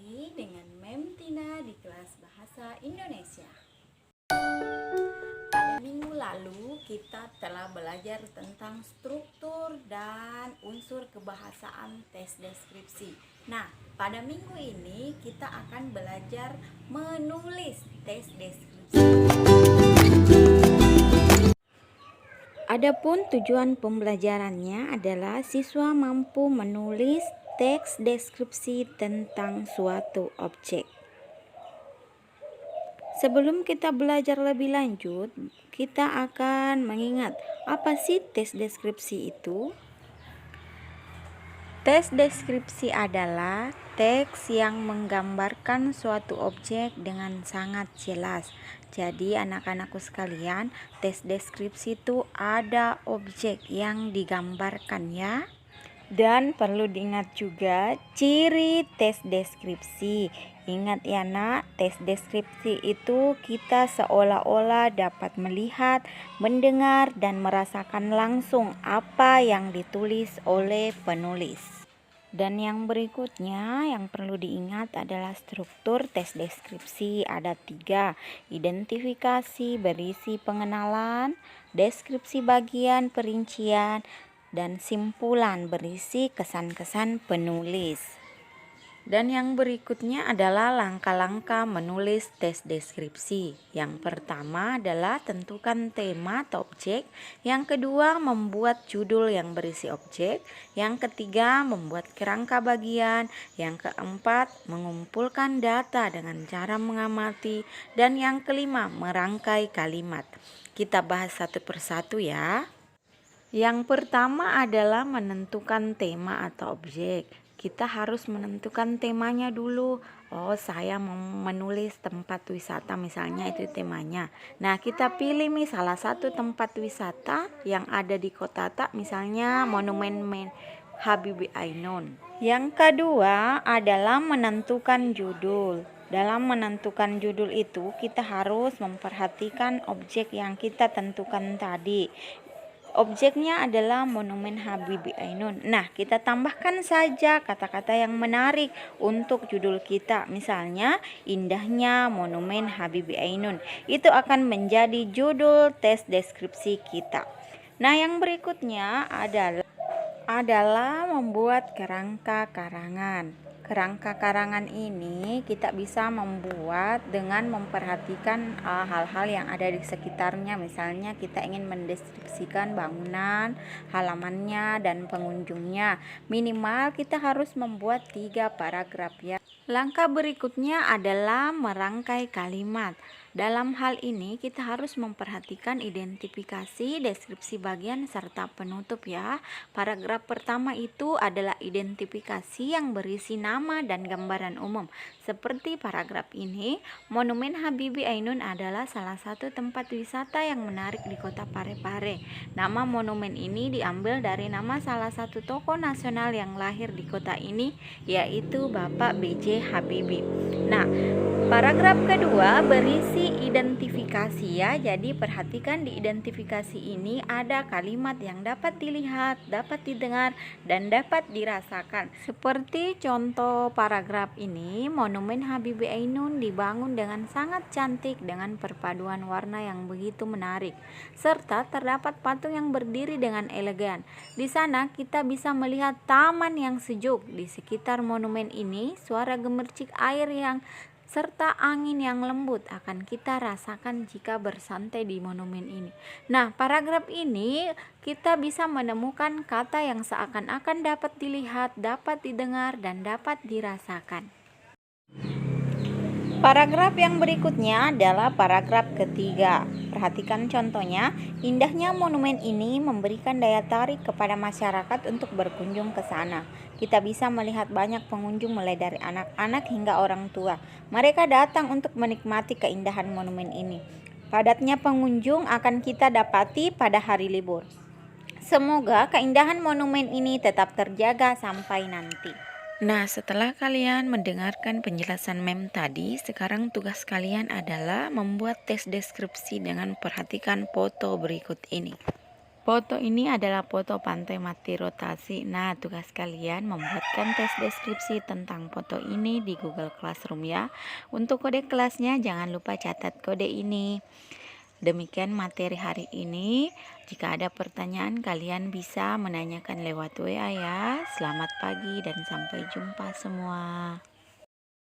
lagi dengan Mem Tina di kelas Bahasa Indonesia. Pada minggu lalu kita telah belajar tentang struktur dan unsur kebahasaan tes deskripsi. Nah, pada minggu ini kita akan belajar menulis tes deskripsi. Adapun tujuan pembelajarannya adalah siswa mampu menulis teks deskripsi tentang suatu objek. Sebelum kita belajar lebih lanjut, kita akan mengingat apa sih tes deskripsi itu? Tes deskripsi adalah teks yang menggambarkan suatu objek dengan sangat jelas. Jadi anak-anakku sekalian, tes deskripsi itu ada objek yang digambarkan ya. Dan perlu diingat juga ciri tes deskripsi. Ingat ya nak, tes deskripsi itu kita seolah-olah dapat melihat, mendengar, dan merasakan langsung apa yang ditulis oleh penulis. Dan yang berikutnya yang perlu diingat adalah struktur tes deskripsi. Ada 3, identifikasi berisi pengenalan, deskripsi bagian perincian, dan simpulan berisi kesan-kesan penulis. Dan yang berikutnya adalah langkah-langkah menulis tes deskripsi. Yang pertama adalah tentukan tema atau objek. Yang kedua, membuat judul yang berisi objek. Yang ketiga, membuat kerangka bagian. Yang keempat, mengumpulkan data dengan cara mengamati. Dan yang kelima, merangkai kalimat. Kita bahas satu persatu ya. Yang pertama adalah menentukan tema atau objek. Kita harus menentukan temanya dulu. Oh, saya mau menulis tempat wisata, misalnya itu temanya. Nah, kita pilih salah satu tempat wisata yang ada di Kota Tak, misalnya Monumen Habibie Ainun. Yang kedua adalah menentukan judul. Dalam menentukan judul itu, kita harus memperhatikan objek yang kita tentukan tadi. Objeknya adalah Monumen Habibie Ainun. Nah, kita tambahkan saja kata-kata yang menarik untuk judul kita. Misalnya, indahnya Monumen Habibie Ainun. Itu akan menjadi judul tes deskripsi kita. Nah, yang berikutnya adalah membuat kerangka karangan. Kerangka karangan ini kita bisa membuat dengan memperhatikan hal-hal yang ada di sekitarnya. Misalnya kita ingin mendeskripsikan bangunan, halamannya, dan pengunjungnya. Minimal kita harus membuat 3 paragraf ya. Langkah berikutnya adalah merangkai kalimat. Dalam hal ini kita harus memperhatikan identifikasi, deskripsi bagian, serta penutup ya. Paragraf pertama itu adalah identifikasi yang berisi nama dan gambaran umum. Seperti paragraf ini, Monumen Habibie Ainun adalah salah satu tempat wisata yang menarik di kota Parepare. Nama monumen ini diambil dari nama salah satu tokoh nasional yang lahir di kota ini, yaitu Bapak B.J. Habibie. Nah, paragraf kedua berisi identifikasi ya. Jadi perhatikan di identifikasi ini ada kalimat yang dapat dilihat, dapat didengar, dan dapat dirasakan. Seperti contoh paragraf ini, Monumen Habibie Ainun dibangun dengan sangat cantik dengan perpaduan warna yang begitu menarik, serta terdapat patung yang berdiri dengan elegan. Di sana kita bisa melihat taman yang sejuk. Di sekitar monumen ini, suara gemercik air serta angin yang lembut akan kita rasakan jika bersantai di monumen ini. Nah, paragraf ini kita bisa menemukan kata yang seakan-akan dapat dilihat, dapat didengar, dan dapat dirasakan. Paragraf yang berikutnya adalah paragraf ketiga. Perhatikan contohnya, indahnya monumen ini memberikan daya tarik kepada masyarakat untuk berkunjung ke sana. Kita bisa melihat banyak pengunjung mulai dari anak-anak hingga orang tua. Mereka datang untuk menikmati keindahan monumen ini. Padatnya pengunjung akan kita dapati pada hari libur. Semoga keindahan monumen ini tetap terjaga sampai nanti. Nah, setelah kalian mendengarkan penjelasan Mem tadi, sekarang tugas kalian adalah membuat tes deskripsi dengan perhatikan foto berikut ini. Foto ini adalah foto pantai mati rotasi. Nah, tugas kalian membuatkan tes deskripsi tentang foto ini di Google Classroom ya. Untuk kode kelasnya jangan lupa catat kode ini. Demikian materi hari ini. Jika ada pertanyaan kalian bisa menanyakan lewat WA ya. Selamat pagi dan sampai jumpa semua.